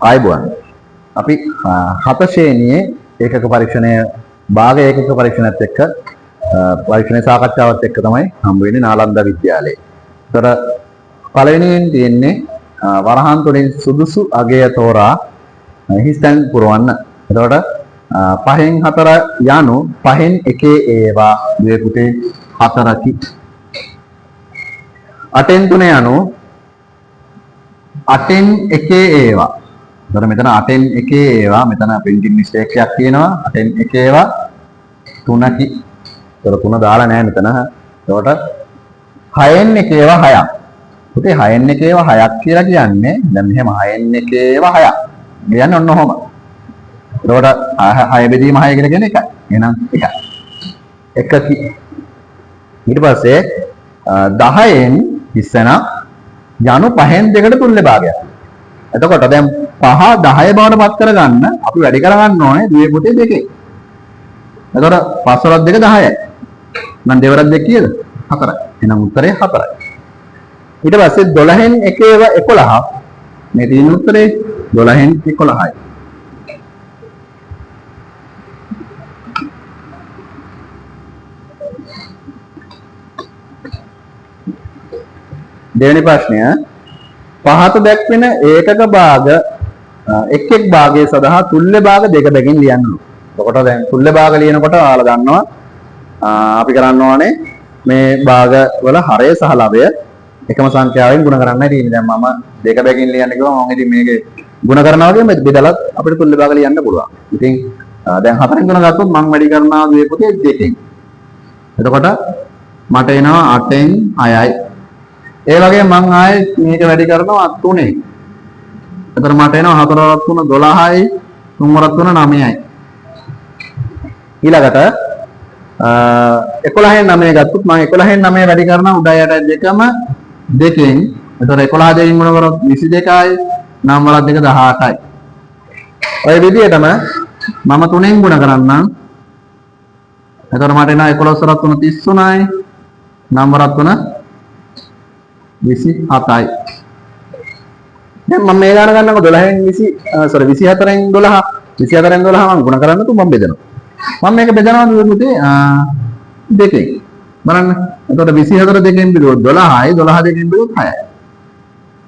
ආයුබෝවන්. අපි හත ශ්‍රේණියේ ඒකක පරීක්ෂණය භාග ඒකක පරීක්ෂණයත් එක්ක පරීක්ෂණ සාකච්ඡාවත් එක්ක තමයි හම්බ වෙන්නේ නාලන්දා විද්‍යාලයේ. ඒතර පළවෙනියෙන් තියෙන්නේ වරහන් තුලින් සුදුසු අගය තෝරා හිස්තැන් පුරවන්න. එතකොට 5න් 4 යනු 5න් 1 ඒවා දුවේ පුතේ 4කි. 8න් 3 යනු 8න් 1 ඒවා. එතකොට මෙතන 8න් 1 ඒවා මෙතන printing mistake එකක් තියෙනවා. 8න් 1 ඒවා 3කි. එතකොට 3 දාලා නැහැ මෙතන. එතකොට 6න් 1 ඒවා 6ක්. පුතේ 6න් 1 ඒවා 6ක් කියලා කියන්නේ දැන් මෙහෙම 6න් 1 ඒවා 6ක්. කියන්නේ ඔන්න ඔහොම. එතකොට 6 බෙදීම 6 කියලා කියන්නේ 1යි. එහෙනම් 1යි. 1කි. ඊට පස්සේ 10න් 20ක් යනු 5න් 2කට තුල්ලේ භාගයක්. එතකොට දැන් 5 10 බවට පත් කරගන්න අපි වැඩි කරගන්න ඕනේ දුවේ පුතේ දෙකේ. එතකොට 5 වරක් 2 10යි. මම දෙවරක් 2 කීයද? 4යි. එහෙනම් උත්තරේ 4යි. ඊට පස්සේ 12න් 1 ඒවා 11ක්. මේ තියෙන උත්තරේ 12න් 11යි. දෙවෙනි ප්‍රශ්නය පහත දැක්වෙන ඒකක භාග එක් භාගය සඳහා තුල්‍ය භාග දෙක බැගින් ලියන්න ඕන. එතකොට දැන් තුල්‍ය භාග ලියනකොට ඔයාලා දන්නවා අපි කරන්න ඕනේ මේ භාග වල හරය සහ ලවය එකම සංඛ්‍යාවෙන් ගුණ කරන්නයි තියෙන්නේ. දැන් මම දෙක බැගින් ලියන්න කිව්වම මම ඉතින් මේකේ ගුණ කරනවා වගේ බෙදලා අපිට තුල්‍ය භාග ලියන්න පුළුවන්. ඉතින් දැන් හතරෙන් ගුණ ගත්තොත් මම වැඩි කරනවා දුවේ පුතේ දෙකෙන්. එතකොට මට එනවා 8න් 6යි. ඒ වගේ මම ආයේ මේක වැඩි කරනවා 3ෙන්. එතකොට මට එනවා 4 වරක් 3 12යි 3 වරක් 3 9යි. ඊළඟට 11න් 9 ගත්තොත් මම 11න් 9 වැඩි කරනවා උඩ යට දෙකම දෙකෙන්. එතකොට 11 දෙකෙන් ගුණ කරොත් 22යි 9 වරක් 2 18යි. ඔය විදිහටම මම 3ෙන් ගුණ කරන්නම්. එතකොට මට එනවා 11 වරක් 3 33යි 9 වරක් 3 27යි. දැන් මම මේ ගාන ගන්නකො 12න් 24න් 12 24න් 12 මම ගුණ කරන්න තු මම බෙදනවා. මම මේක බෙදනවා දුන්නේ දෙකෙන්. බලන්න. එතකොට 24 දෙකෙන් බෙදුවොත් 12යි 12 දෙකෙන් බෙදුවොත් 6යි.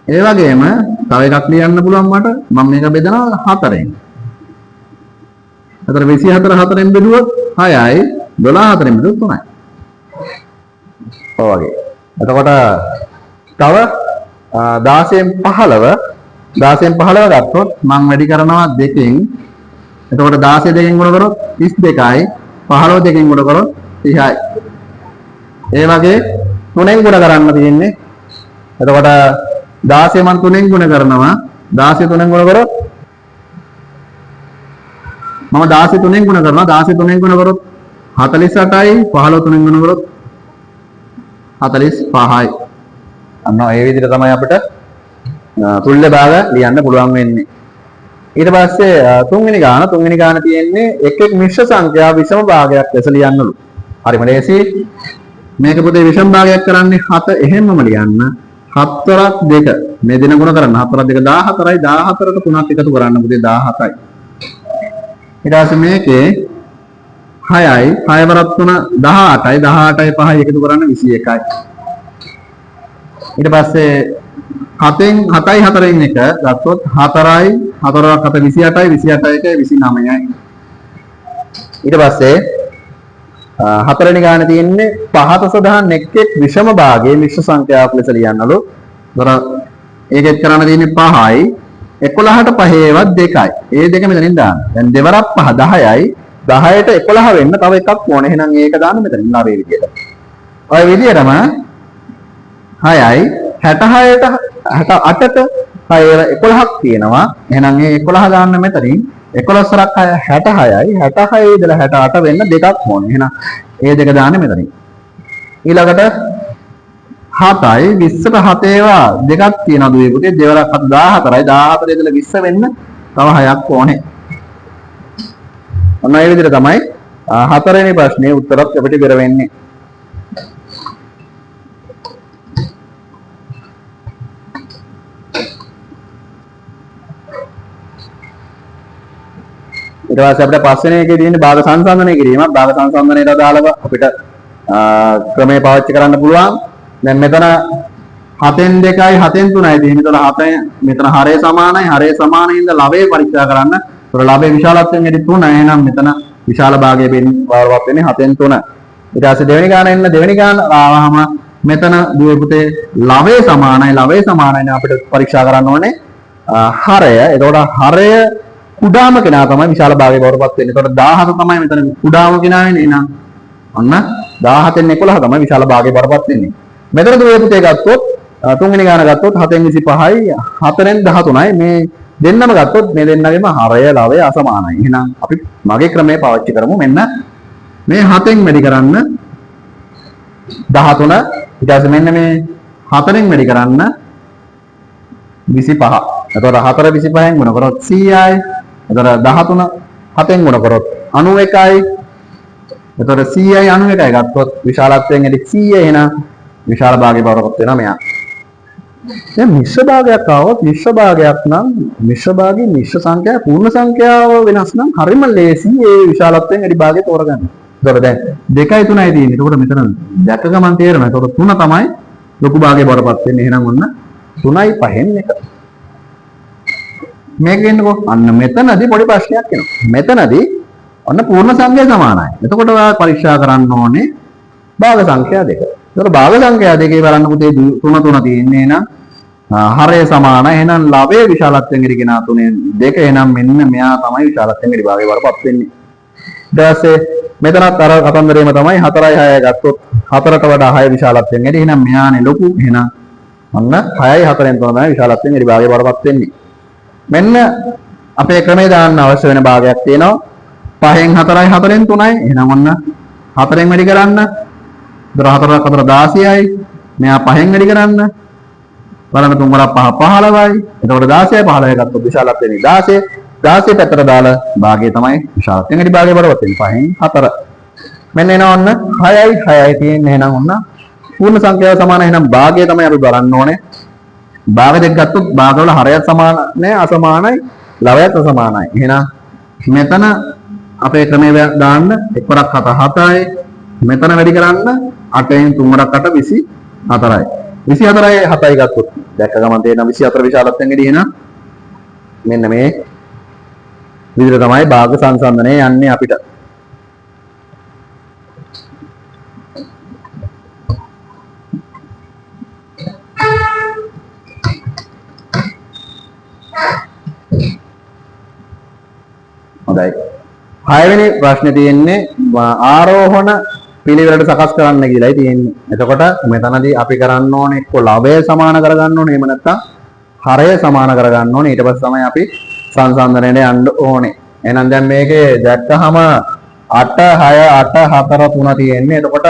ඒ වගේම තව එකක් ලියන්න පුළුවන් මට. මම මේක බෙදනවා 4ෙන්. එතකොට 24 4ෙන් බෙදුවොත් 6යි 12 4ෙන් බෙදුවොත් 3යි. ඔය වගේ. එතකොට තව 16න් 15 ගත්තොත් මම වැඩි කරනවා දෙකෙන්. එතකොට 16 දෙකෙන් ගුණ කරොත් 32යි 15 දෙකෙන් ගුණ කරොත් 30යි. ඒ වගේ 3ෙන් ගුණ කරන්න තියෙන්නේ. එතකොට 16 මම 3ෙන් ගුණ කරනවා 16 3ෙන් ගුණ කරොත් මම 16 3ෙන් ගුණ කරනවා 16 3ෙන් ගුණ කරොත් 48යි 15 3ෙන් ගුණ කරොත් 45යි. අන්න ඒ විදිහට තමයි අපිට තුල්‍ය භාග ලියන්න පුළුවන් වෙන්නේ. ඊට පස්සේ තුන්වෙනි ගාන තියෙන්නේ එක් මිශ්‍ර සංඛ්‍යා විෂම භාගයක් ලෙස ලියන්නලු. හරිම ලේසි. මේක පුතේ විෂම භාගයක් කරන්නේ 7 එහෙමම ලියන්න. 7 වරක් 2 මේ දෙන ගුණ කරන්න 7 වරක් 2 14යි 14ට 3ක් එකතු කරන්න පුතේ 17යි. ඊට පස්සේ මේකේ 6යි 6 වරක් 3 18යි 18යි 5යි එකතු කරන්න 21යි. ඊට පස්සේ 7න් 7යි 4න් 1 ගත්තොත් 4යි 4 වරක් 7 28යි 28යි 29යි. ඊට පස්සේ හතරවෙනි ගාන තියෙන්නේ පහත සඳහන් එක් විෂම භාගයේ මිශ්‍ර සංඛ්‍යාවක් ලෙස ලියන්නලු. ඒතර ඒකෙත් කරන්න තියෙන්නේ 5යි 11ට 5 ඒවත් 2යි. ඒ දෙක මෙතනින් දාන්න. දැන් දෙවරක් 5 10යි 10ට 11 වෙන්න තව එකක් ඕනේ. එහෙනම් ඒක දාන්න මෙතනින් ලාභයේ විදියට. ඔය විදියටම 6යි 66ට 68ට 11ක් තියෙනවා. එහෙනම් ඒ 11 දාන්න මෙතනින් 11 වරක් 66යි 66 ඉඳලා 68 වෙන්න දෙකක් ඕනේ. එහෙනම් ඒ දෙක දාන්න මෙතනින්. ඊළඟට 7යි 20ට 7 ඒවා දෙකක් තියෙනවා දුවේ පුතේ. දෙවරක් 14යි 14 ඉඳලා 20 වෙන්න තව 6ක් ඕනේ. ඔන්න ඒ විදිහට තමයි හතරවෙනි ප්‍රශ්නේ උත්තරත් අපිට ඉවර වෙන්නේ. ඊට පස්සේ අපිට පස්වෙනි එකේ තියෙන භාග සංසන්දනය කිරීම. භාග සංසන්දනයට අදාළව අපිට ක්‍රමයේ පාවිච්චි කරන්න පුළුවන්. දැන් මෙතන 7න් 2යි 7න් 3යි තියෙන. ඒතර 7 මෙතන හරය සමානයි. හරය සමානින්ද ලවයේ පරීක්ෂා කරන්න. ඒතර ලවයේ විශාලත්වයෙන් එඩි 3. එහෙනම් මෙතන විශාල භාගයේ බාරවත් වෙන්නේ 7න් 3. ඊට පස්සේ දෙවෙනි ගාන එන්න දෙවෙනි ගාන ආවහම මෙතන දුවේ පුතේ ලවයේ සමානයි. ලවයේ සමානයි අපිට පරීක්ෂා කරන්න ඕනේ හරය. එතකොට හරය කුඩාම කෙනා තමයි විශාල භාගයේ බාරවත් වෙන්නේ. එතකොට 17 තමයි මෙතන කුඩාම කෙනා වෙන්නේ. එහෙනම් ඔන්න 17න් 11 තමයි විශාල භාගයේ බාරවත් වෙන්නේ. මෙතන දුවේ පුතේ ගත්තොත් තුන්වෙනි ගාන ගත්තොත් 7න් 25යි 4න් 13යි මේ දෙන්නම ගත්තොත් මේ දෙන්නගෙම හරය ලවය අසමානයි. එහෙනම් අපි මගේ ක්‍රමය පාවිච්චි කරමු. මෙන්න මේ 7න් වැඩි කරන්න 13 ඊට පස්සේ මෙන්න මේ 4න් වැඩි කරන්න 25. එතකොට 4 25න් ගුණ කරොත් 100යි. එතකොට 13 7න් ගුණ කරොත් 91යි. එතකොට 100යි 91යි ගත්තොත් විශාලත්වයෙන් එඩි 100 එහෙනම් විශාල භාගයේ බවරපත් වෙනවා මෙයා. දැන් මිශ්‍ර භාගයක් ආවොත් මිශ්‍ර භාගයක් නම් මිශ්‍ර භාගයේ මිශ්‍ර සංඛ්‍යාව පූර්ණ සංඛ්‍යාව වෙනස් නම් හරිම ලේසි ඒ විශාලත්වයෙන් වැඩි භාගය තෝරගන්න. ඒතකොට දැන් 2යි 3යි තියෙන්නේ. ඒකට මෙතන දැක ගමන් තේරෙනවා. ඒතකොට 3 තමයි ලොකු භාගයේ බවටපත් වෙන්නේ. එහෙනම් ඔන්න 3යි 5න් 1. මේක එන්නකෝ. අන්න මෙතනදී පොඩි ප්‍රශ්නයක් එනවා. මෙතනදී ඔන්න පූර්ණ සංඛ්‍යා සමානයි. එතකොට ඔයා පරීක්ෂා කරන්න ඕනේ භාග සංඛ්‍යා 2. ඒතකොට භාග සංඛ්‍යා දෙකේ බලන්න පුතේ 3 3 තියෙන්නේ නම් හරය සමානයි. එහෙනම් ලවයේ විශාලත්වයෙන් ඉරි කෙනා 3න් 2. එහෙනම් මෙන්න මෙයා තමයි විශාලත්වයෙන් ඉරි භාගයේ වරපත් වෙන්නේ. ඊට පස්සේ මෙතනත් අර කතන්දරේම තමයි 4යි 6යි ගත්තොත් 4ට වඩා 6 විශාලත්වයෙන් ඉරි. එහෙනම් මෙයානේ ලොකු. එහෙනම් අන්න 6යි 4න් 3 තමයි විශාලත්වයෙන් ඉරි භාගයේ වරපත් වෙන්නේ. මෙන්න අපේ ක්‍රමේ දාන්න අවශ්‍ය වෙන භාගයක් තියෙනවා. 5න් 4යි 4න් 3යි. එහෙනම් ඔන්න 4න් වැඩි කරන්න 4 4 16යි. මෙයා 5න් වැඩි කරන්න. බලන්න 3 වරක් 5 15යි. එතකොට 16යි 15යි ගත්තොත් විශාලත්වයෙන් 16. 16 පැත්තට දාලා භාගය තමයි විශාලත්වයෙන් වැඩි භාගය බරවත් වෙන්නේ 5න් 4. මෙන්න එනවා ඔන්න 6යි 6යි තියෙන්නේ. එහෙනම් ඔන්න පූර්ණ සංඛ්‍යාව සමාන. එහෙනම් භාගය තමයි අපි බලන්න ඕනේ. භාග දෙක ගත්තොත් භාග වල හරයත් සමාන නෑ අසමානයි ලවයත් අසමානයි. එහෙනම් මෙතන අපේ ක්‍රමය දාන්න එක්වරක් 7 7යි. මෙතන වැඩි කරන්න 8න් 3 වරක් 8 24යි. 24යි 7යි ගත්තොත් දැක්ක ගමන් තේරෙනවා 24 විශාලත්වයෙන් වැඩි. එහෙනම් මෙන්න මේ විදිහට තමයි භාග සංසන්දනය යන්නේ අපිට. හොඳයි. 6 වෙනි ප්‍රශ්නේ තියෙන්නේ ආරෝහණ පිළිවෙලට සකස් කරන්න කියලායි තියෙන්නේ. එතකොට මෙතනදී අපි කරන්න ඕනේ එක්ක ලවය සමාන කරගන්න ඕනේ. එහෙම නැත්නම් හරය සමාන කරගන්න ඕනේ. ඊට පස්සේ තමයි අපි සංසන්දනයට යන්න ඕනේ. එහෙනම් දැන් මේකේ දැක්කහම 8 6 8 4 3 තියෙන්නේ. එතකොට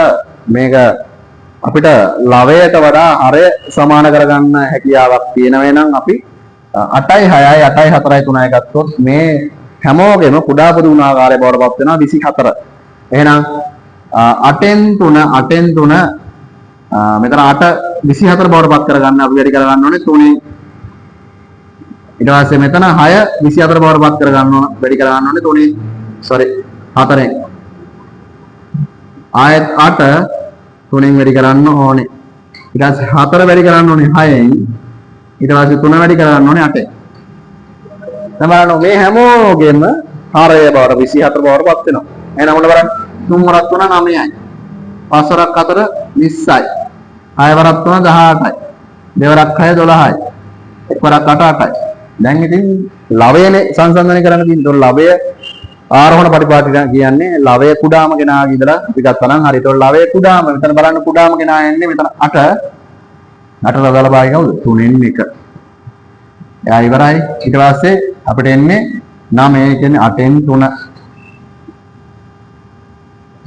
මේක අපිට ලවයට වඩා හරය සමාන කරගන්න හැකියාවක් තියෙනවා. එහෙනම් අපි 8යි 6යි 8යි 4යි 3යි ගත්තොත් මේ හැමෝගෙම කුඩා පොදු ගුණාකාරය බවට පත් වෙනවා 24. එහෙනම් 8න් 3 8න් 3 මෙතන 8 24 බවට පත් කරගන්න අපි වැඩි කරගන්න ඕනේ 3න්. ඊට පස්සේ මෙතන 6 24 බවට පත් කරගන්න ඕන වැඩි කරගන්න ඕනේ 3න්. sorry 4න්. ආයත් 8 3න් වැඩි කරන්න ඕනේ. ඊට පස්සේ 4 වැඩි කරන්න ඕනේ 6න්. ඊට පස්සේ 3 වැඩි කරන්න ඕනේ 8න්. තමන්න මේ හැමෝගෙම හරය බවට 24 බවට පත් වෙනවා. එහෙනම් මොන බලන්න 3 වරක් 3 9යි. 5 වරක් 4 20යි. 6 වරක් 3 18යි. 2 වරක් 6 12යි. 1 වරක් 8 8යි. දැන් ඉතින් ලවයනේ සංසන්දනය කරන්න තියෙන්නේ. ඒතකොට ලවය ආරෝහණ පරිපාටික කියන්නේ ලවය කුඩාම කෙනා ඉඳලා අපි ගත්තා නම් හරි. ඒතකොට ලවය කුඩාම මෙතන බලන්න කුඩාම කෙනා එන්නේ මෙතන 8. 8 රදාලා බායි කවුද? 3න් 1. එයා ඉවරයි. ඊට පස්සේ අපිට එන්නේ 9 කියන්නේ 8න් 3.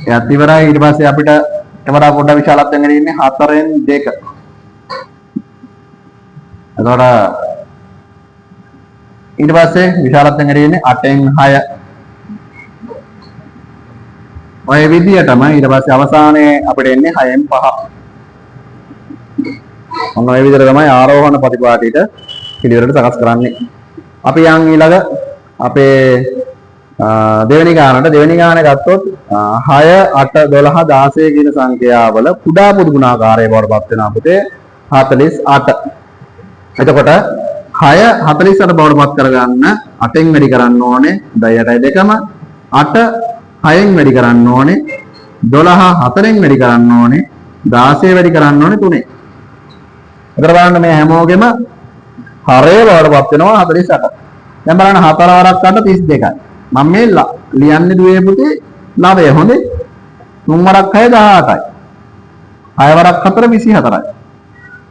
එයාත් ඉවරයි. ඊට පස්සේ අපිට ඊට වඩා පොඩ්ඩක් විශාලත්වයෙන් ඉන්නේ 4න් 2. එතකොට ඊට පස්සේ විශාලත්වයෙන් ඉන්නේ 8න් 6. ඔය විදියටම ඊට පස්සේ අවසානයේ අපිට එන්නේ 6න් 5. ඔන්න ඔය විදිහට තමයි ආරෝහණ ප්‍රතිපාටියට පිළිවෙලට සකස් කරන්නේ. අපි යන් ඊළඟ අපේ දෙවෙනි ගාන ගත්තොත් 6 8 12 16 කියන සංඛ්‍යාවල කුඩා පුදු ගුණාකාරය බවට පත් වෙනවා පුතේ 48. එතකොට 6 48 බවට පත් කරගන්න 8න් වැඩි කරන්න ඕනේ 10යි 2ම 8 6න් වැඩි කරන්න ඕනේ 12 4න් වැඩි කරන්න ඕනේ 16 වැඩි කරන්න ඕනේ 3ෙන්. එතකොට බලන්න මේ හැමෝගෙම හරය බවට පත් වෙනවා 48. දැන් බලන්න 4 වරක් 8 32යි. මම මේ ලියන්නේ දුවේ පුතේ 9 හොඳේ. 3 වරක් 6 18යි. 6 වරක් 4 24යි.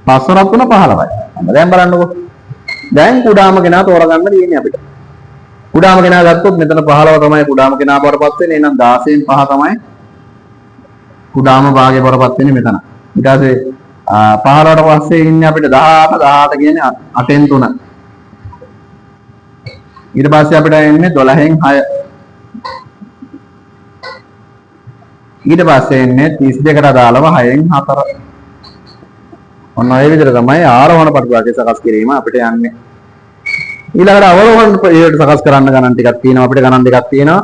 5 වරක් 3 15යි. දැන් බලන්නකෝ. දැන් කුඩාම කෙනා තෝරගන්න තියෙන්නේ අපිට. කුඩාම කෙනා ගත්තොත් මෙතන 15 තමයි කුඩාම කෙනා බවටපත් වෙන්නේ. එහෙනම් 16න් 5 තමයි කුඩාම භාගය බවටපත් වෙන්නේ මෙතන. ඊට පස්සේ 15ට පස්සේ ඉන්නේ අපිට 18 කියන්නේ 8න් 3. ඊට පස්සේ අපිට එන්නේ 12න් 6. ඊට පස්සේ එන්නේ 32ට අදාළව 6න් 4. ඔන්න ඔය විදිහට තමයි ආරෝහණ පටිපාටි සකස් කිරීම අපිට යන්නේ. ඊළඟට අවරෝහණ පරිවර්ත සකස් කරන්න ගණන් ටිකක් තියෙනවා අපිට ගණන් දෙකක් තියෙනවා.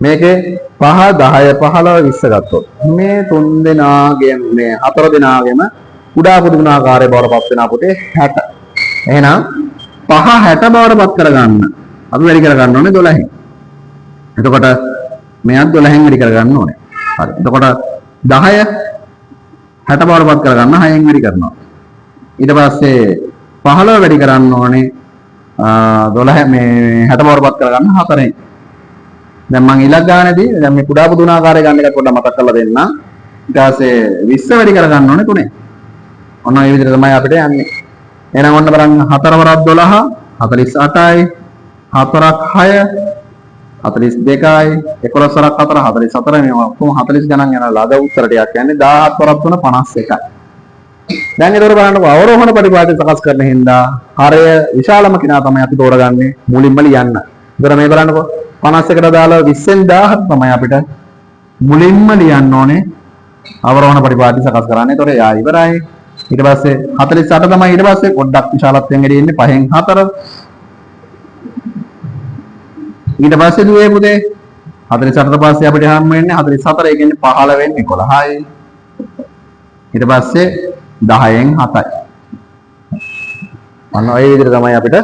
මේකේ 5 10 15 20 ගත්තොත් මේ 3 දෙනාගේ මේ 4 දෙනාගේම කුඩා පුදු ගුණාකාරය බවට පත් වෙනා පුතේ 60. එහෙනම් 5 60 බවට පත් කරගන්න අපි වැඩි කරගන්න ඕනේ 12න්. එතකොට මෙයත් 12න් වැඩි කරගන්න ඕනේ. හරි. එතකොට 10 60 බවට පත් කරගන්න 6න් වැඩි කරනවා. ඊට පස්සේ 15 වැඩි කරන්න ඕනේ 12 මේ 60 බවට පත් කරගන්න 4න්. දැන් මම ඊළඟ ගානේදී දැන් මේ කුඩා පුදු ගුණාකාරය ගන්න එක පොඩ්ඩක් මතක් කරලා දෙන්න. ඊට පස්සේ 20 වැඩි කරගන්න ඕනේ 3න්. ඔන්න ඔය විදිහට තමයි අපිට යන්නේ. එහෙනම් ඔන්න බලන්න 4 වරක් 12 48යි 4ක් 6 42යි 11 වරක් 4 44 මේ ඔක්කොම 40 ගණන් යනවා. අද උත්තර ටිකක් කියන්නේ 17 වරක් 3 51යි. දැන් ඒතර බලන්නකො අවරෝහණ පරිපාටි සකස් කරන හින්දා හරය විශාලම කෙනා තමයි අපි තෝරගන්නේ මුලින්ම ලියන්න. ඒතර මේ බලන්නකො 51කට දාලා 20න් 17 තමයි අපිට මුලින්ම ලියන්න ඕනේ අවරෝහණ පරිපාටි සකස් කරන්න. ඒතර යා ඉවරයි. ඊට පස්සේ 48 තමයි ඊට පස්සේ පොඩ්ඩක් විශාලත්වයෙන් එදී ඉන්නේ 5න් 4. ඊට පස්සේ දුවේ පුතේ 48ට පස්සේ අපිට හම් වෙන්නේ 44 ඒ කියන්නේ 15 වෙන්නේ 11යි. ඊට පස්සේ 10න් 7යි. අන්න ඔය විදිහට තමයි අපිට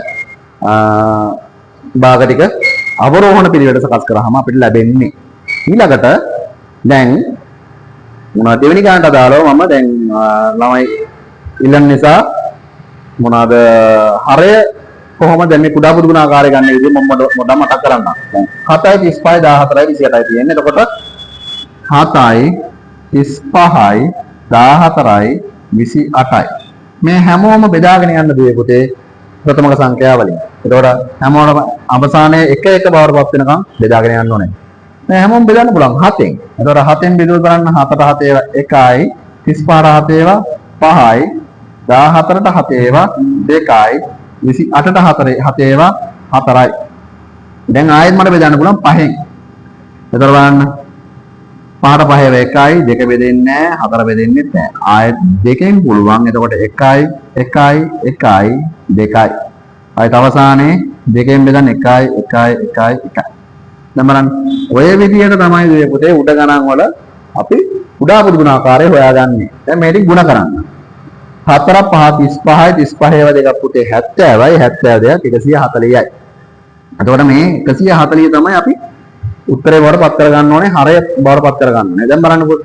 භාග ටික අවරෝහණ පිළිවෙලට සකස් කරාම අපිට ලැබෙන්නේ. ඊළඟට දැන් මොනවද දෙවෙනි ගානට අදාළව මම දැන් ළමයි ඉල්ලන නිසා මොනවාද හරය කොහොමද මේ කුඩා පුදු ගුණාකාරය ගන්න විදිහ මම මොඩ මතක් කරන්නම්. දැන් 7යි 35යි 14යි 28යි තියෙන්නේ. එතකොට 7යි 35යි 14යි 28යි. මේ හැමෝම බෙදාගෙන යන්න දුවේ පුතේ ප්‍රථමක සංඛ්‍යාවලින්. එතකොට හැමෝම අවසානයේ 1 1 බවට පත් වෙනකම් බෙදාගෙන යන්න ඕනේ. මේ හැමෝම බෙදන්න පුළුවන් 7ෙන්. එතකොට 7ෙන් බෙදුවා බලන්න 7ට 7 ඒවා 1යි 35ට 7 ඒවා 5යි 14ට 7 ඒවා 2යි 28ට 7 ඒවා 4යි. දැන් ආයෙත් මට බෙදන්න පුළුවන් 5ෙන්. එතකොට බලන්න 5ට 5 ඒවා 1යි 2 බෙදෙන්නේ නැහැ 4 බෙදෙන්නේ නැහැ. ආයෙත් 2ෙන් පුළුවන්. එතකොට 1යි 1යි 1යි 2යි. ආයෙත් අවසානයේ 2ෙන් බෙදන්න 1යි 1යි 1යි 1යි. දැන් බලන්න ඔය විදිහට තමයි මේ පුතේ උඩ ගණන් වල අපි කුඩා පුදු ගුණාකාරය හොයාගන්නේ. දැන් මේ ටික ගුණ කරන්න. 4 5 35යි 35 ඒවා දෙකක් පුතේ 70යි 72ක් 140යි. එතකොට මේ 140 තමයි අපි උත්තරේ බවට පත් කරගන්න ඕනේ හරය බවට පත් කරගන්න ඕනේ. දැන් බලන්නකො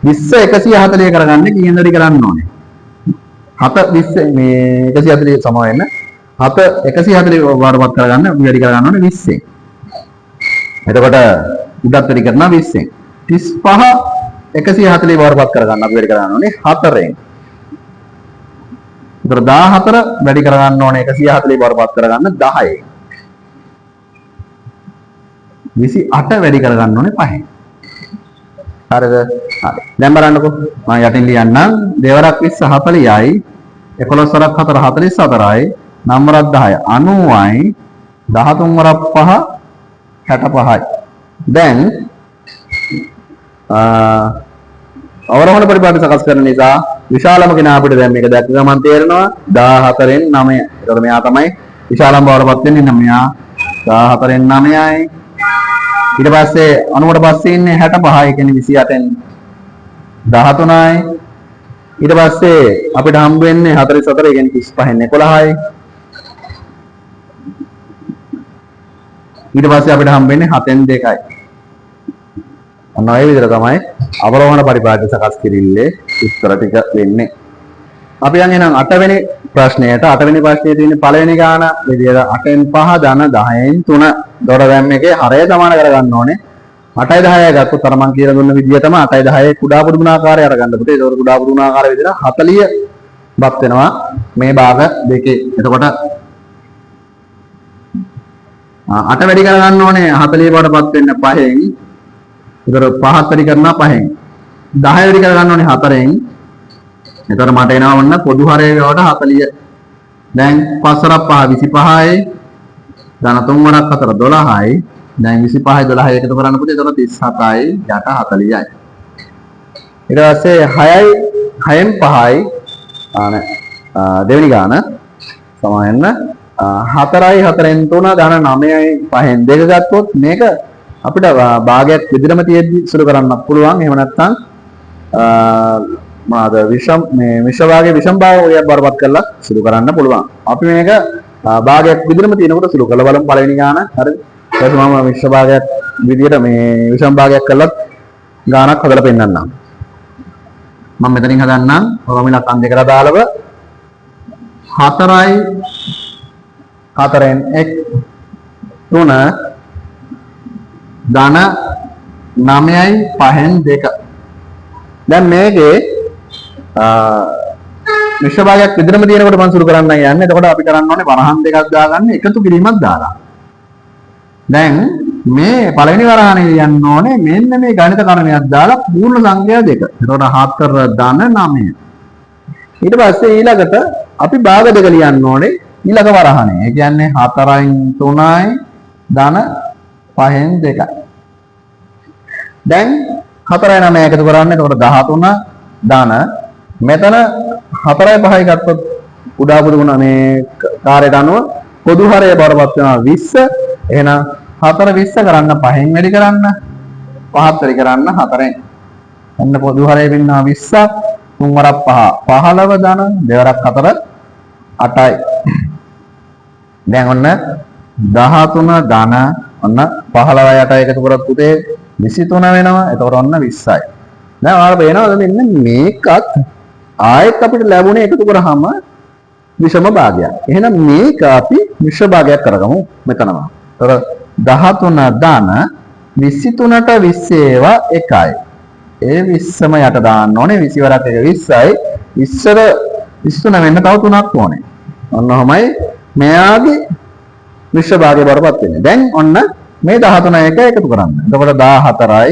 20 140 කරගන්න කීයෙන් වැඩි කරන්න ඕනේ? 7 20 මේ 140 සම වෙන්න 7 140 බවට පත් කරගන්න වැඩි කරගන්න ඕනේ 20ෙන්. එතකොට උඩත් වැඩි කරනවා 20ෙන්. 35 140 බවට පත් කරගන්න අපි වැඩි කරගන්න ඕනේ 4ෙන්. ඒතර 14 වැඩි කරගන්න ඕනේ 140 බවට පත් කරගන්න 10ෙන්. 28 වැඩි කරගන්න ඕනේ 5ෙන්. හරිද? හරි. දැන් බලන්නකෝ. මම යටින් ලියන්නම්. දෙවරක් 20 40යි. 11 වරක් 4 44යි. 9 වරක් 10 90යි. 13 වරක් 5 65යි. දැන් අවරෝහණ පරිපාටි සකස් කරන නිසා විශාලම කෙනා අපිට දැන් මේක දැක්ක ගමන් තේරෙනවා 14න් 9. ඒකට මෙයා තමයි විශාලම බවට පත් වෙන්නේ. මෙයා 14න් 9යි ඊට පස්සේ 90ට පස්සේ ඉන්නේ 65 ඒ කියන්නේ 28න් 13යි. ඊට පස්සේ අපිට හම්බ වෙන්නේ 44 ඒ කියන්නේ 35න් 11යි. ඊට පස්සේ අපිට හම්බ වෙන්නේ 7න් 2යි. අන්න ඔය විදිහට තමයි අවරෝහණ පරිපාක සකස් කිරිල්ලේ උත්තර ටික වෙන්නේ. අපි යන්නේ නම් 8 වෙනි ප්‍රශ්නයට. 8 වෙනි ප්‍රශ්නේ තියෙන්නේ පළවෙනි ගාන විදියට 8න් 5 ධන 10න් 3 දොර දැම් එකේ හරය සමාන කරගන්න ඕනේ. 8යි 10යි ගත්තොත් අර මම කියලා දුන්න විදියටම 8යි 10යි කුඩා පොඩි ගුණාකාරය අරගන්න පුතේ. ඒක කුඩා පොඩි ගුණාකාරය විදියට 40 බත් වෙනවා මේ භාග දෙකේ. එතකොට 8 වැඩි කරගන්න ඕනේ 40 බවටපත් වෙන්න 5න්. ඒතර 5ත් වැඩි කරනවා 5න්. 10 වැඩි කරගන්න ඕනේ 4න්. එතකොට මට එනවා වන්න පොදු හරය වලට 40. දැන් 5 වරක් 5 25යි. ධන 3 වරක් 4 12යි. දැන් 25යි 12යි එකතු කරන්න පුතේ. එතකොට 37යි යට 40යි. ඊට පස්සේ 6යි 6න් 5යි දෙවෙනි ගාන සමාවෙන්න 4යි 4න් 3 ධන 9යි 5න් 2 ගත්තොත් මේක අපිට භාගයක් විදිහටම තියෙද්දි සුළු කරන්නත් පුළුවන්. එහෙම නැත්නම් මාද විෂම භාගයේ විෂම භාගයක් බරපත් කරලා සුළු කරන්න පුළුවන්. අපි මේක භාගයක් විදිහටම තියෙනකොට සුළු කරලා බලමු පළවෙනි ගාන. හරිද? ඊට පස්සේ මම විෂම භාගයක් විදිහට මේ විෂම භාගයක් කළත් ගානක් හදලා පෙන්නන්නම්. මම මෙතනින් හදන්නම්. ඔයගොල්ලෝ ලක්ෂණ දෙකට දාලව 4යි 4න් 1 3 ධන 9යි 5න් 2. දැන් මේකේ මිශ්‍ර භාගයක් විදිහටම තියෙනකොට මම සුළු කරන්න යන්නේ. එතකොට අපි කරන්න ඕනේ වරහන් දෙකක් දාගන්න එකතු කිරීමක් දාලා. දැන් මේ පළවෙනි වරහනේ යන්න ඕනේ මෙන්න මේ ගණිත කර්මයක් දාලා පූර්ණ සංඛ්‍යා දෙක. එතකොට 4 ධන 9. ඊට පස්සේ ඊළඟට අපි භාග දෙක ලියන්න ඕනේ ඊළඟ වරහනේ. ඒ කියන්නේ 4න් 3යි ධන 5න් 2යි. දැන් 4යි 9යි එකතු කරන්න. එතකොට 13 ධන මෙතන 4යි 5යි ගත්තොත් උඩා පුදු ගුණ මේ කාර්යයට අනුව පොදු හරය බරපත් වෙනවා 20. එහෙනම් 4 20 කරන්න 5න් වැඩි කරන්න 5ත් වැඩි කරන්න 4න්. එන්න පොදු හරය වෙනවා 20ක් 3 වරක් 5 15 ධන 2 වරක් 4 8යි. දැන් ඔන්න 13 ධන ඔන්න 15යි 8යි එකතු කරත් පුතේ 23 වෙනවා. එතකොට ඔන්න 20යි. දැන් ඔයාලා පේනවද මෙන්න මේකත් ආයෙත් අපිට ලැබුණේ එකතු කරාම විෂම භාගයක්. එහෙනම් මේක අපි මිශ්‍ර භාගයක් කරගමු මෙතනම. ඒතර 13 ධන 23ට 20 ඒවා 1යි. ඒ 20ම යට දාන්න ඕනේ. 20 වරක් එක 20යි. 20ට 23 වෙන්න තව 3ක් ඕනේ. ඔන්න ඔහමයි මෙයාගේ මිශ්‍ර භාගය බරපත් වෙන්නේ. දැන් ඔන්න මේ 13 එක එකතු කරන්න. එතකොට 14යි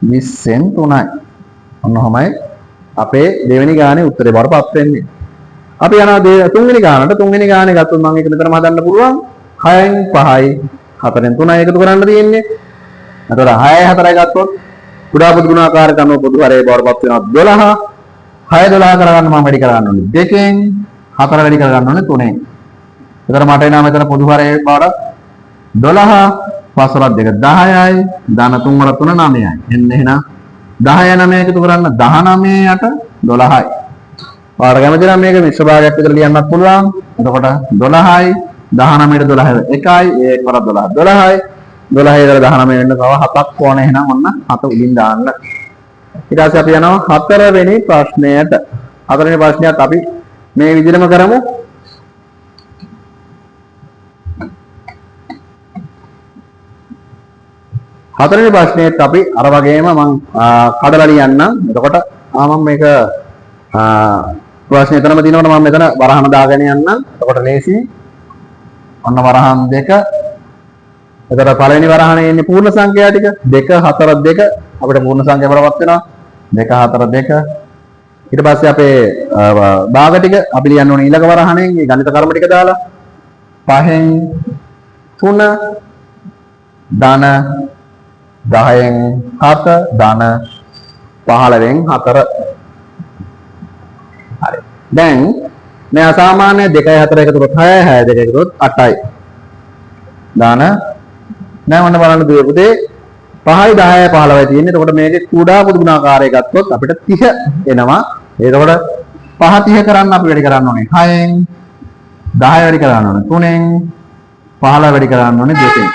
20න් 3යි. ඔන්න ඔහමයි අපේ දෙවෙනි ගානේ උත්තරේ බරපත් වෙන්නේ. අපි යනවා තුන්වෙනි ගානට. තුන්වෙනි ගානේ ගත්තොත් මම ඒක මෙතනම හදන්න පුළුවන්. 6න් 5යි 4න් 3යි එකතු කරන්න තියෙන්නේ. එතකොට 6යි 4යි ගත්තොත් කුඩා පොදු ගුණාකාරයට අනුව පොදු හරය බවටපත් වෙනවා 12. 6 12 කරගන්න මම වැඩි කරගන්න ඕනේ 2න්. 4 වැඩි කරගන්න ඕනේ 3න්. එතකොට මට එනවා මෙතන පොදු හරය බවට 12 5 වරක් 2 10යි ධන 3 වරක් 3 9යි. එන්න එහෙනම් 10 9 එකතු කරන්න 19 යට 12යි. ඔයාලා කැමති නම් මේක මිශ්‍ර භාගයක් විතර ලියන්නත් පුළුවන්. එතකොට 12යි 19ට 12 එකයි ඒ වර 12 12යි 12 ඉඳලා 19 වෙන්න තව 7ක් ඕනේ. එහෙනම් ඔන්න 7 උඩින් දාන්න. ඊට පස්සේ අපි යනවා 4 වෙනි ප්‍රශ්නයට. 4 වෙනි ප්‍රශ්නයත් අපි මේ විදිහටම කරමු. හතරවෙනි ප්‍රශ්නේත් අපි අර වගේම මම කඩලා ලියන්නම්. එතකොට මම මේක ප්‍රශ්නේ එතනම දිනනකොට මම මෙතන වරහන දාගෙන යන්නම්. එතකොට ලේසි. ඔන්න වරහන් දෙක. එතකොට පළවෙනි වරහනේ ඉන්නේ පූර්ණ සංඛ්‍යා ටික 2 4 2 අපිට පූර්ණ සංඛ්‍යා බලවත් වෙනවා 2 4 2. ඊට පස්සේ අපේ භාග ටික අපි ලියන්න ඕනේ ඊළඟ වරහනේ මේ ගණිත කර්ම ටික දාලා 5න් 3 ධන 10න් 7 ධන 15න් 4. හරි. දැන් මේ අසාමාන්‍ය 2 4 එකතු කරොත් 6 6 2 එකතු කරොත් 8යි. ධන දැන් ඔන්න බලන්න දුවේ පුතේ 5යි 10යි 15යි තියෙන්නේ. එතකොට මේකේ කුඩා පොදු ගුණාකාරය ගත්තොත් අපිට 30 එනවා. එතකොට 5 30 කරන්න අපි වැඩි කරන්න ඕනේ 6න් 10 වැඩි කරන්න ඕනේ 3න් 15 වැඩි කරන්න ඕනේ 2න්.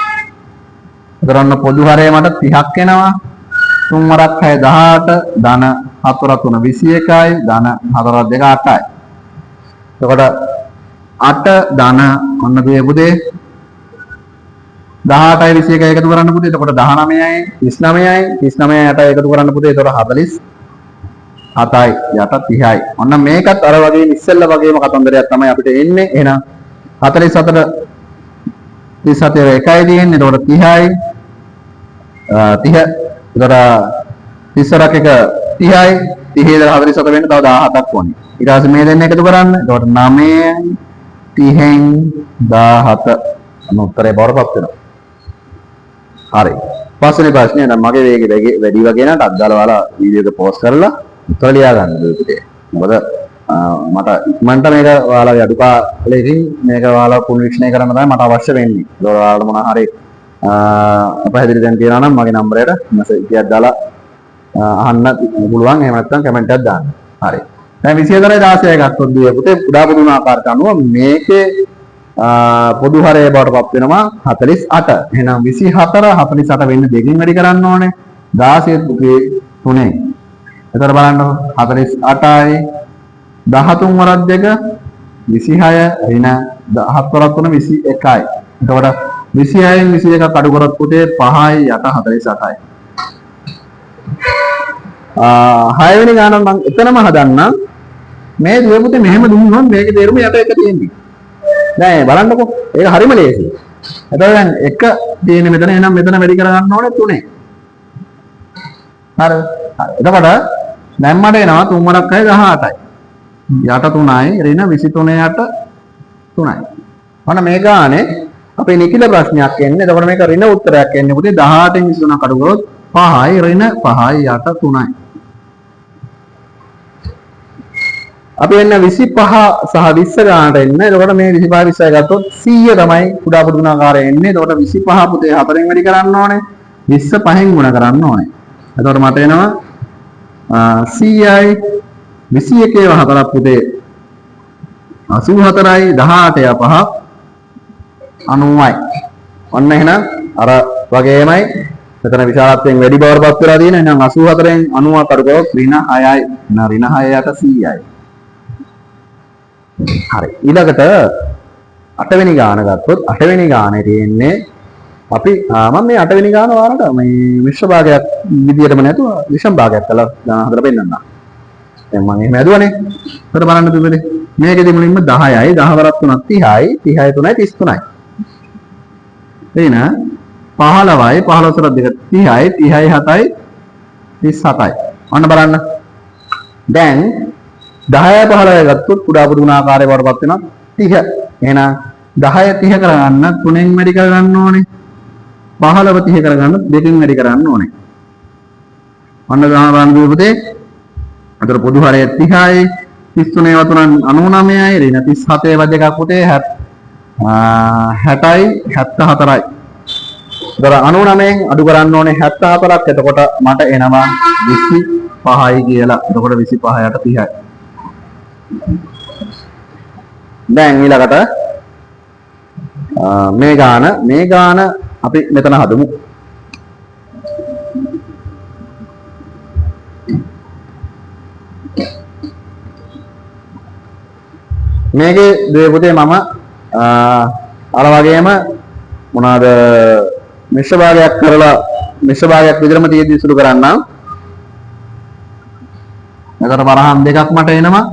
එතකොට ඔන්න පොදු හරය මට 30ක් එනවා. 3 වරක් 6 18 ධන 4 3 21යි ධන 4 2 8යි. එතකොට 8 ධන ඔන්න දුවේ පුතේ 18යි 21යි එකතු කරන්න පුතේ. එතකොට 19යි 39යි 39යි 8යි එකතු කරන්න පුතේ. එතකොට 47යි යට 30යි. ඔන්න මේකත් අර වගේ ඉස්සෙල්ලා වගේම කතන්දරයක් තමයි අපිට එන්නේ. එහෙනම් 44 37 එකයි තියෙන්නේ. එතකොට 30යි 30 එතකොට 30ක් එක 30යි 30 ඉඳලා 47 වෙන්න තව 17ක් ඕනේ. ඊට පස්සේ මේ දෙන්න එකතු කරන්න. එතකොට 9න් 30න් 17 අන්න උත්තරේ බවටපත් වෙනවා. හරි. පස්වෙනි ප්‍රශ්නේ නම් මගේ වේගය වැඩි වගේ නට අද්දාලා ඔයාලා වීඩියෝ එක පෝස්ට් කරලා උත්තර ලියා ගන්න දුවේ. මොකද මට ඉක්මනට මේක ඔයාලගේ අඩුපාඩුකින් මේක ඔයාලා පුනරීක්ෂණය කරන්න තමයි මට අවශ්‍ය වෙන්නේ. ඒක ඔයාලට මොනවා හරි අපහැදිලි දැන් තියනවා නම් මගේ නම්බරයට මෙසේජ් එකක් දාලා අහන්න පුළුවන්. එහෙම නැත්නම් කමෙන්ට් එකක් දාන්න. හරි. දැන් 24 16 ගත්තොත් දුවේ පුතේ කුඩා පොදු ගුණාකාරයට අනුව මේකේ පොදු හරය බවට පත් වෙනවා 48. එහෙනම් 24 48 වෙන්න දෙකකින් වැඩි කරන්න ඕනේ 16 පුතේ 3ෙන්. එතකොට බලන්න 48යි 13 වරක් 2 26 එන 17 වරක් 3 21යි. එතකොට 26න් 21ක් අඩු කරොත් පුතේ 5යි යට 48යි. 6 වෙනි ගානක් මම එතනම හදන්නම්. මේ දුවේ පුතේ මෙහෙම දුන්නොත් මේකේ තේරුම යට එක තියෙන්නේ. දැන් බලන්නකෝ ඒක හරිම ලේසියි. එතකොට දැන් එක තියෙන්නේ මෙතන එහෙනම් මෙතන වැඩි කරගන්න ඕනේ 3. හරිද? එතකොට දැන් මට එනවා 3 වරක් 6 18යි. යට 3යි ඍණ 23 යට 3යි. ඔන්න මේ ගානේ අපේ නිකිල ප්‍රශ්නයක් එන්නේ. එතකොට මේක ඍණ උත්තරයක් එන්නේ පුතේ 18න් 23ක් අඩු කරොත් 5යි ඍණ 5යි යට 3යි. අපි එන්න 25 සහ 20 ගානට එන්න. එතකොට මේ 25 20 ගත්තොත් 100 තමයි කුඩා පොදු ගුණාකාරය එන්නේ. එතකොට 25 පුතේ 4ෙන් වැඩි කරන්න ඕනේ. 20 5ෙන් ගුණ කරන්න ඕනේ. එතකොට මට එනවා 100යි 21 4ක් පුතේ 84යි 18යි 5 90යි. ඔන්න එහෙනම් අර වගේමයි මෙතන විශාලත්වයෙන් වැඩි බවට පත් වෙලා තියෙනවා. එහෙනම් 84න් 90ක් අඩු කරොත් ඍණ 6යි. ඍණ 6 යට 100යි. හරි. ඊළඟට 8 වෙනි ගාන ගත්තොත් 8 වෙනි ගානේ තියෙන්නේ අපි මම මේ 8 වෙනි ගාන වලට මේ මිශ්‍ර භාගයක් විදියටම නැතුව විෂම භාගයක් කළා ගාන හදලා පෙන්නන්න. දැන් මම එහෙම ඇදුවනේ. ඒකට බලන්න දුවලේ. මේකෙදි මුලින්ම 10යි 10 වරක් 3ක් 30යි 30යි 3යි 33යි. එයින 15යි 15 වරක් 2 30යි 30යි 7යි 37යි. ඔන්න බලන්න. දැන් 10යි 15යි ගත්තොත් කුඩා පොදු ගුණාකාරය වඩපත් වෙනවා 30. එහෙනම් 10 30 කරගන්න 3ෙන් වැඩි කරගන්න ඕනේ. 15 30 කරගන්න 2කින් වැඩි කරන්න ඕනේ. ඔන්න ගාන බලන්න පුතේ. අතර පොදු හරය 30යි 33 වතුරන් 99යි ඍණ 37 වද එකක් පුතේ 60යි 74යි. දර 99න් අඩු කරන්න ඕනේ 74ක්. එතකොට මට එනවා 25යි කියලා. එතකොට 25 යට 30යි. දැන් ඊළඟට මේ ගාන අපි මෙතන හදමු. මේකේ දුවේ පුතේ මම අර වගේම මොනවාද මිශ්‍ර භාගයක් කරලා මිශ්‍ර භාගයක් විතරම තියෙද්දි සුළු කරන්නම්. එතකොට වරහන් දෙකක් මට එනවා.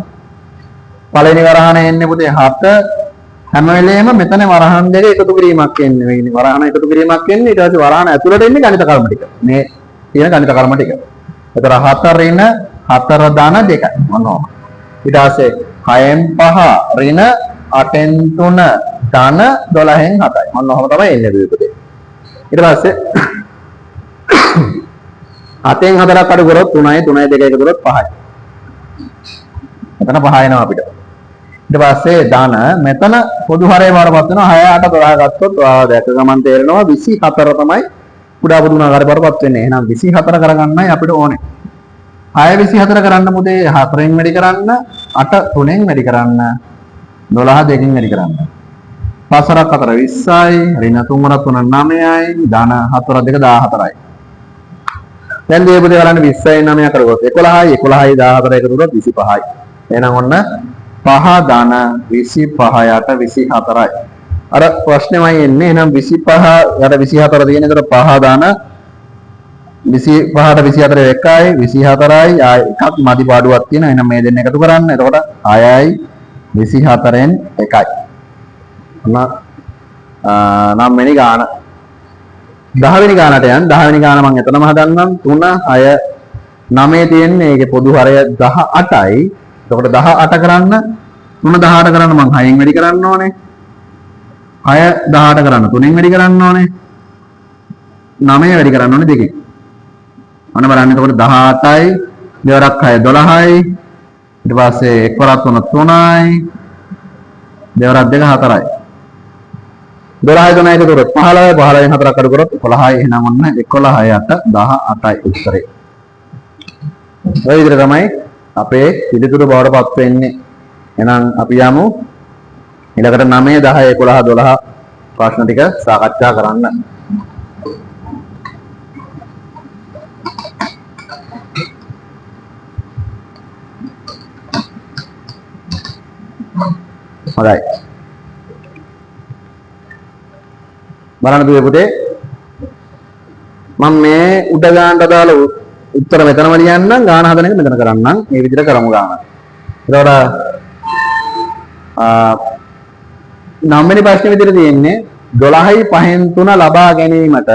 පළවෙනි වරහන එන්නේ පුතේ 7. හැම වෙලේම මෙතන වරහන් දෙක එකතු කිරීමක් එන්නේ. මේ වරහන එකතු කිරීමක් එන්නේ. ඊට පස්සේ වරහන ඇතුළට එන්නේ ගණිත කර්ම ටික. මේ තියෙන ගණිත කර්ම ටික. එතකොට 4 ඍණ 4 ධන 2යි. මොනවා. ඊට පස්සේ 6න් 5 ඍණ 8න් 3 ධන 12න් 7යි. මොන ඔහොම තමයි එන්නේ පුතේ. ඊට පස්සේ 7න් 4ක් අඩු කරොත් 3යි 3යි 2 එකතු කරොත් 5යි. එතන 5 එනවා අපිට. ඊට පස්සේ ධන මෙතන පොදු හරය වඩපත් වෙනවා 6 8 12 ගත්තොත් ඔයාලා දැක ගමන් තේරෙනවා 24 තමයි කුඩා පොදු ගුණාකාරය වඩපත් වෙන්නේ. එහෙනම් 24 කරගන්නයි අපිට ඕනේ. 6 24 කරන්න මුදේ 4න් වැඩි කරන්න 8 3න් වැඩි කරන්න 12 2කින් වැඩි කරන්න. 5 4 20යි ඍණ 3 3 9යි ධන 4 2 14යි. දැන් මේ පුතේ බලන්න 20යි 9 කරගොත් 11යි 11යි 14 එකතු කරොත් 25යි. එහෙනම් ඔන්න 5 ධන 25 යට 24යි. අර ප්‍රශ්නේමයි එන්නේ. එහෙනම් 25 යට 24 තියෙන. ඒතර 5 ධන 25ට 24 එකයි 24යි එකක් මදි පාඩුවක් තියෙනවා. එහෙනම් මේ දෙන්න එකතු කරන්න. එතකොට 6යි 24න් එකයි. නම් වෙනි ගාන 10 වෙනි ගානට යන්න. 10 වෙනි ගාන මම එතනම හදන්නම්. 3 6 9 තියෙන්නේ. ඒකේ පොදු හරය 18යි. එතකොට 18 කරන්න 3 18 කරන්න මම 6න් වැඩි කරන්න ඕනේ. 6 18 කරන්න 3න් වැඩි කරන්න ඕනේ. 9 වැඩි කරන්න ඕනේ 2කින්. අන්න බලන්න එතකොට 18යි දෙවරක් 6 12යි ඊට පස්සේ එක්වරක් 3 3යි දෙවරක් 2 4යි 12යි 3යි එකතු කරොත් 15යි 15න් 4ක් අඩු කරොත් 11යි. එහෙනම් ඔන්න 11 8 18යි උත්තරේ. ඔය විදිහට තමයි අපේ පිළිතුරු බවට පත් වෙන්නේ. එහෙනම් අපි යමු ඊළඟට 9 10 11 12 ප්‍රශ්න ටික සාකච්ඡා කරන්න. හොඳයි. බලන්න පුතේ මම මේ උඩ ගානට දාලා උත්තර මෙතනම ලියන්නම් ගාන හදන එක මෙතන කරන්නම්. මේ විදිහට කරමු ගාන. එතකොට 9 වෙනි ප්‍රශ්නේ විදිහට තියෙන්නේ 12යි 5න් 3 ලබා ගැනීමට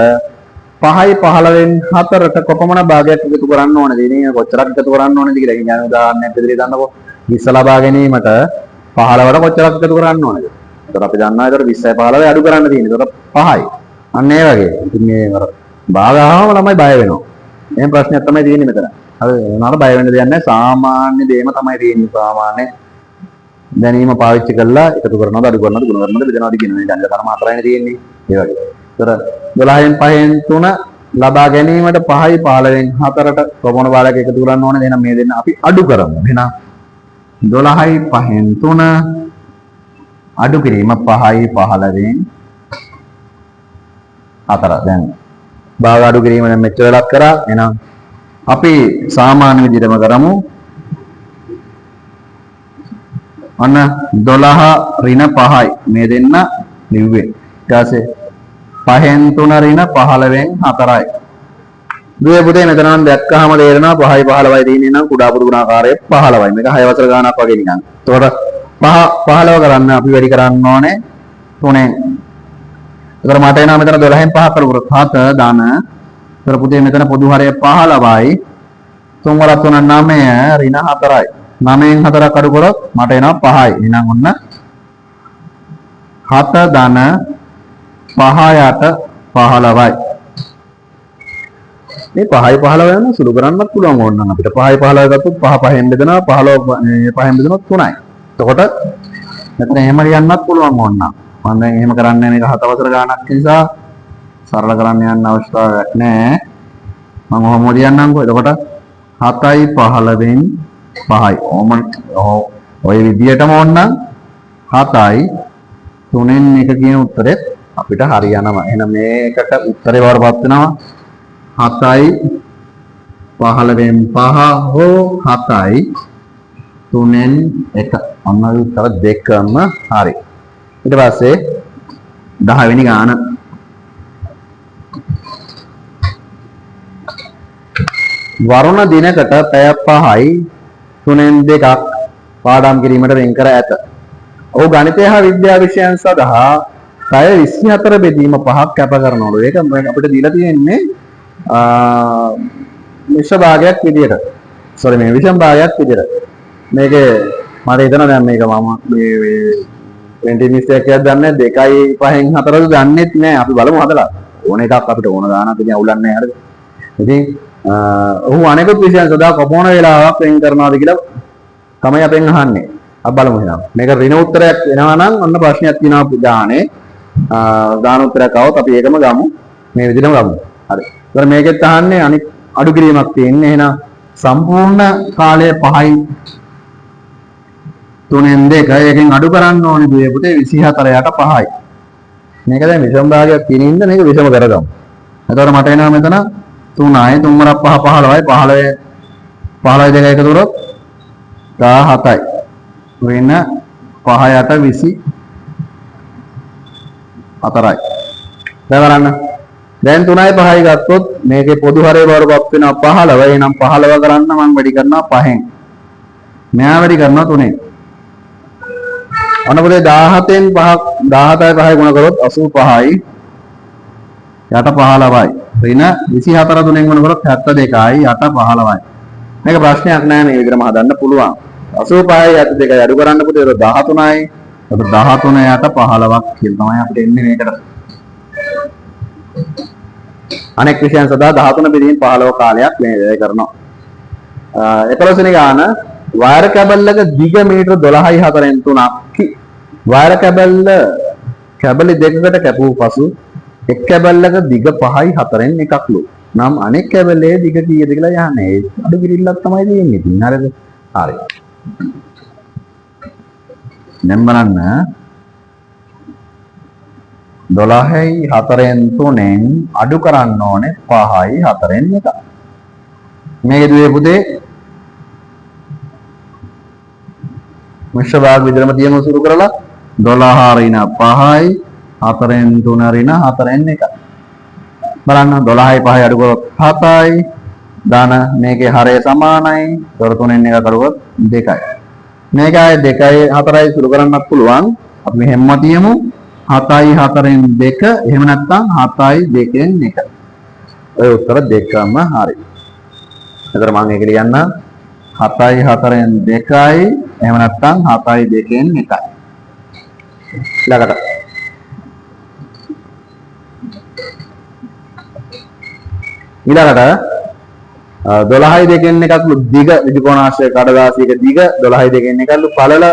5යි 15න් 4ට කොපමණ භාගයක් එකතු කරන්න ඕනද? ඉතින් කොච්චරක් එකතු කරන්න ඕනද කියලා කියන්නේ උදාහරණයක් විදිහට ගන්නකො. 20 ලබා ගැනීමට 15ට කොච්චරක් එකතු කරන්න ඕනද? ඒතර අපි දන්නවා ඒතර 20යි 15යි අඩු කරන්න තියෙන්නේ. ඒතර 5යි. අන්න ඒ වගේ. ඉතින් මේ අර භාගාවම ළමයි බය වෙනවා. එහෙම ප්‍රශ්නයක් තමයි තියෙන්නේ මෙතන. හරි උනාට බය වෙන්න දෙයක් නැහැ. සාමාන්‍ය දේම තමයි තියෙන්නේ. සාමාන්‍ය දැනීම පාවිච්චි කරලා එකතු කරනවද අඩු කරනවද ගුණ කරනවද බෙදනවද කියන මේ දැන් කර්ම හතරයිනේ තියෙන්නේ. ඒ වගේ. ඒතර 12න් 5න් 3 ලබා ගැනීමට 5යි 15න් 4ට කොපමණ භාගයක් එකතු කරන්න ඕනද? එහෙනම් මේ දෙන්න අපි අඩු කරමු. එහෙනම් 12යි 5න් 3 අඩු කිරීම 5යි 15න් 4. දැන් භාග අඩු කිරීම දැන් මෙච්චර වෙලක් කරා. එහෙනම් අපි සාමාන්‍ය විදිහටම කරමු. අන්න 12 ඍණ 5යි මේ දෙන්න ලිව්වේ. ඊට පස්සේ 5න් 3 ඍණ 15න් 4යි. දුවේ පුතේ මෙතන නම් දැක්කහම තේරෙනවා 5යි 15යි තියෙන්නේ නම් කුඩා පොදු ගුණාකාරයේ 15යි. මේක 6 වසර ගානක් වගේ නිකන්. එතකොට 5 15 කරන්න අපි වැඩි කරන්න ඕනේ 3ෙන්. එතකොට මට එනවා මෙතන 12න් 5 කරගොත් 7 ධන. එතකොට පුතේ මෙතන පොදු හරය 15යි 3 වරක් 3 9 ඍණ 4යි. 9න් 4ක් අඩු කරොත් මට එනවා 5යි. එහෙනම් ඔන්න 7 ධන 5 යට 15යි. මේ 5යි 15 යන සුළු කරන්නත් පුළුවන් ඕනනම් අපිට 5යි 15 ගත්තොත් 5 5න් බෙදනවා 15 5න් බෙදනොත් 3යි. එතකොට මෙතන එහෙම ලියන්නත් පුළුවන් ඕනනම්. මම දැන් එහෙම කරන්නේ මේක 7 වසර ගානක් නිසා සරල කරන්න යන්න අවශ්‍යතාවයක් නැහැ. මම ඔහොම ලියන්නම්කෝ. එතකොට 7යි 15න් 5යි. ඔය විදියටම ඕනනම් 7යි 3න් 1 කියන උත්තරෙත් අපිට හරියනවා. එහෙනම් මේකට උත්තරේ වරපත් වෙනවා 7යි 15න් 5 හෝ 7යි 3න් 1. අන්න උත්තර දෙකම හරි. ඊට පස්සේ 10 වෙනි ගාන. වරුණ දිනකට පැය 5යි 3න් 2ක් පාඩම් කිරීමට වෙන් කර ඇත. ඔහු ගණිතය හා විද්‍යා විෂයන් සඳහා පැය 24 බෙදීම 5ක් කැප කරනවලු. ඒක අපිට දීලා තියෙන්නේ මිශ්‍ර භාගයක් විදියට. සෝරි මේ විෂම භාගයක් විදියට. මේකේ මට හිතෙනවා දැන් මේක මම මේ 20 මිස්ටේක් එකක් දන්නේ 2යි 5න් 4ද දන්නෙත් නෑ. අපි බලමු හදලා. ඕන එකක් අපිට ඕන ගානක් ඉතින් අවුලන්නේ නැහැ හරිද? ඉතින් ඔහු අනෙකුත් විෂයන් සඳහා කොපමණ වේලාවක් වෙන් කරනවද කියලා තමයි අපෙන් අහන්නේ. අපි බලමු එහෙනම්. මේක ඍණ උත්තරයක් වෙනවා නම් ඔන්න ප්‍රශ්නයක් තියෙනවා දානේ. දාන උත්තරයක් આવොත් අපි ඒකම ගමු. මේ විදිහටම ගමු. හරි. ඒතර මේකෙත් අහන්නේ අනිත් අඩු කිරීමක් තියෙන්නේ. එහෙනම් සම්පූර්ණ කාලය 5යි 3න් 2 එකෙන් අඩු කරන්න ඕනේ දුවේ පුතේ 24 යට 5යි. මේක දැන් විෂම භාගයක් තියෙනින්ද මේක විෂම කරගමු. එතකොට මට එනවා මෙතන 3යි 3 වරක් 5 15යි 15 දෙක එකතු කරොත් 17යි. වෙන 5 යට 24යි. දැන් බලන්න. දැන් 3යි 5යි ගත්තොත් මේකේ පොදු හරය බවටපත් වෙනවා 15. එහෙනම් 15 කරන්න මම වැඩි කරනවා 5න්. මෙයා වැඩි කරනවා 3න්. අන්න පුතේ 17න් 5ක් 17යි 5යි ගුණ කරොත් 85යි. යට 15යි. ඍණ 24 3න් ගුණ කරොත් 72යි යට 15යි. මේක ප්‍රශ්නයක් නෑ මේ විදිහටම හදන්න පුළුවන්. 85යි යට 2යි අඩු කරන්න පුතේ 13යි. එතකොට 13 යට 15ක් කියලා තමයි අපිට එන්නේ මේකට. අනෙක් විෂයන් සඳහා 13 පිරිමින් 15 කාලයක් මේ වැඩ කරනවා. 11 වෙනි ගාන වයර් කැබල්ලක දිග මීටර 12යි 4න් 3ක්. වයර් කැබලි දෙකකට කැපූ පසු එක් කැබල්ලක දිග 5යි 4න් එකක්ලු. නම් අනෙක් කැබලේ දිග කීයද කියලා යන්නේ. අඩු කිරිල්ලක් තමයි තියෙන්නේ. ඉතින් හරිද? හරි. දැන් බලන්න 12යි 4න් 3න් අඩු කරන්න ඕනේ 5යි 4න් 1. මේක දුවේ පුතේ මිශ්‍ර භාග විදිහටම තියමු සුරු කරලා 12 ඍණ 5යි 4න් 3 ඍණ 4න් 1. බලන්න 12යි 5යි අඩු කරොත් 7යි. දාන මේකේ හරය සමානයි. 3න් 1 කරුවොත් 2යි. මේකයි 2යි 4යි සුරු කරන්නත් පුළුවන්. අපි මෙහෙම තියමු 7යි 4න් 2 එහෙම නැත්නම් 7යි 2න් 1. ඔය උත්තර දෙකම හරි. එතකොට මම ඒක ලියන්න 7යි 4න් 2යි එහෙම නැත්නම් 7යි 2න් 1යි. ඊළඟට ඊළඟට 12යි 2න් එකක්ලු දිග විදුකෝණාශ්‍රය කඩදාසියක දිග 12යි 2න් එකක්ලු පළල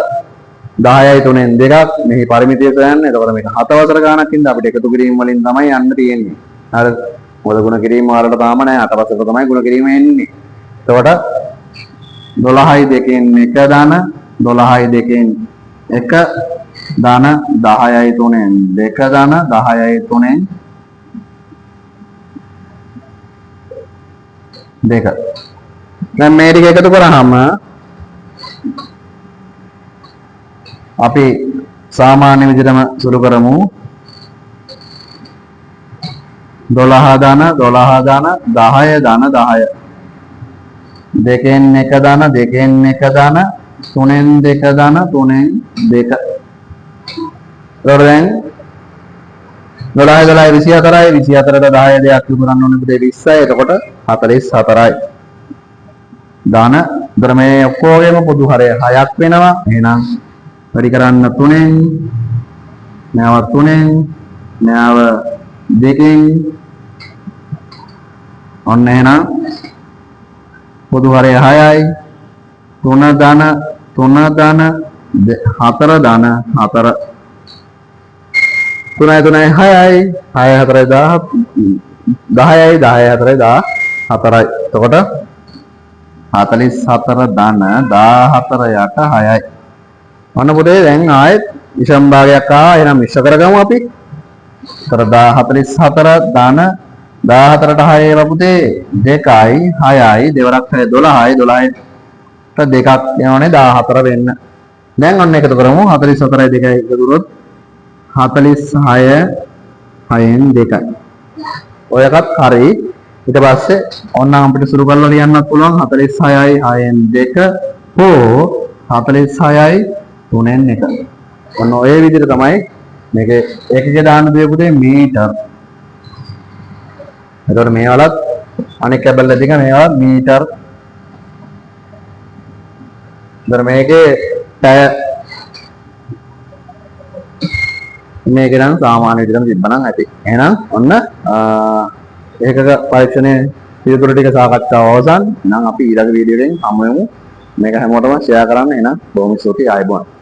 10යි 3න් 2ක් මෙහි පරිමිතිය සොයන්න. එතකොට මේක 7 වසර ගානක් ඉඳන් අපිට එකතු කිරීම වලින් තමයි යන්න තියෙන්නේ. හරි. මොකද ගුණ කිරීම වලට තාම නැහැ 8 වසර තමයි ගුණ කිරීම එන්නේ. එතකොට 12යි 2න් 1 දාන 12යි 2න් 1 දාන 10යි 3න් 2 දාන 10යි 3න් 2. දැන් මේ ටික එකතු කරාම අපි සාමාන්‍ය විදිහටම සුරු කරමු 12 දාන 10 දාන 10 දාන 10 දෙකෙන් 1 දාන දෙකෙන් 1 දාන 3න් 2 දාන 3න් 2. දැන් 12 12 24යි 24ට 10 දෙයක් ඉතුරු කරන්න ඕනේ පුතේ 20යි. එතකොට 44යි. දාන ධර්මයේ ඔක්කොගේම පොදු හරය 6ක් වෙනවා. එහෙනම් වැඩි කරන්න 3න් නැව 3න් නැව 2න් ඔන්න එහෙනම් පොදු හරය 6යි 3 දාන 4 දාන 4 3යි 3යි 6යි 6 4යි 10යි 10යි 4යි 14යි. එතකොට 44 දාන 14 යට 6යි. ඔන්න පුතේ දැන් ආයෙත් විෂම භාගයක් ආවා. එහෙනම් මිශ්‍ර කරගමු අපි. ඒතර 44 දාන 14ට 6 ඒවා පුතේ 2යි 6යි දෙවරක් 6 12යි 12ට දෙකක් යනවනේ 14 වෙන්න. දැන් ඔන්න එකතු කරමු 44යි 2යි එකතු කරොත් 46 6න් 2යි. ඔය එකත් හරි. ඊට පස්සේ ඔන්න අපිට සුරු කරලා ලියන්නත් පුළුවන් 46යි 6න් 2 හෝ 46යි 3න් 1. ඔන්න ඔය විදිහට තමයි මේකේ ඒකකේ දාන්න දුවේ පුතේ මීටර්. එතකොට මේවලත් අනෙක් කැබල්ල දෙක මේවා මීටර්. ඉතින් මේකේ පැය මේක නම් සාමාන්‍ය විදිහටම තිබ්බනම් ඇති. එහෙනම් ඔන්න ඒකක පරීක්ෂණයේ පිළිතුරු ටික සාකච්ඡාව අවසන්. එහෙනම් අපි ඊළඟ වීඩියෝ එකෙන් හමු වෙමු. මේක හැමෝටම ෂෙයා කරන්න. එහෙනම් බොහොම ස්තුතියි ආයුබෝවන්.